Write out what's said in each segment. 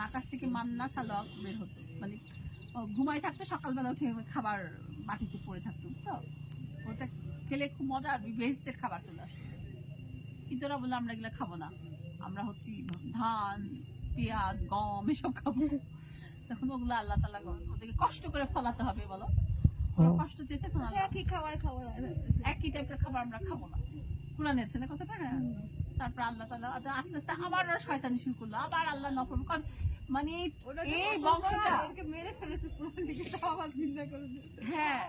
আকাশ থেকে মান্না সালোয়াক বের হতো, মানে ঘুমাই থাকতো, সকালবেলা উঠে খাবার বাটিতে পড়ে থাকতো, বুঝছো? ওটা খেলে খুব মজা, আর বেহেশতের খাবার চলে আসতো। কিন্তু ওরা বললো আমরা এগুলো খাবো না, আমরা হচ্ছে ধান, পেঁয়াজ, গম এসব খাবো। তখন ওগুলো আল্লাহ তাআলা ওদেরকে কষ্ট করে ফলাতে হবে, বলো? ওরা কষ্ট চেয়েছে, একই খাবার খাবার একই টাইপের খাবার আমরা খাবো না। কোরআনে আছে না কথাটা? হ্যাঁ। তারপর আল্লাহ তাআলা আস্তে আস্তে আবার ওরা শয়তানি শুরু করলো, আবার আল্লাহ নফর, মানে এই বংশটা মেরে ফেলেছে পুরান দিকে, আবার চিন্তা করে হ্যাঁ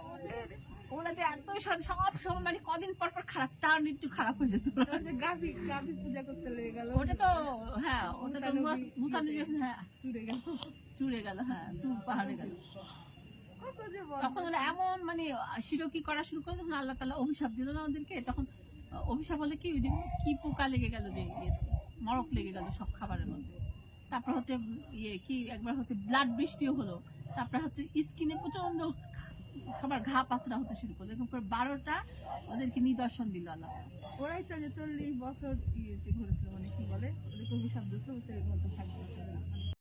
ওরা যে এত সব সময় মানে কদিন পর পর খারাপ, তার একটু খারাপ হয়ে যেত। গাভী পূজা করতে লেগে গেল, ওটা তো হ্যাঁ, ওটা তো মুসা নবী, হ্যাঁ চুড়ে গেল, হ্যাঁ তুর পাহাড়ে গেল। তখন ওরা এমন মানে শিরকি করা শুরু করলো, তখন আল্লাহ তাআলা অভিশাপ দিল না ওদেরকে। তখন অভিশাপ বলে কি, ওই যে কি পোকা লেগে গেল, যে মরক লেগে গেল সব খাবারের মধ্যে। তারপর হচ্ছে কি একবার হচ্ছে ব্লাড বৃষ্টিও হলো। তারপর হচ্ছে স্কিনে প্রচন্ড সবার ঘা পাচড়া হতে শুরু করলো। এরকম করে 12টা ওদেরকে নিদর্শন দিল আল্লাহ। ওরাই তো যে 40 বছর ইয়েতে ঘুরেছিল, মানে কি বলে ওদেরকে অভিশাপ দিয়েছিল, সেরকম থাকবে।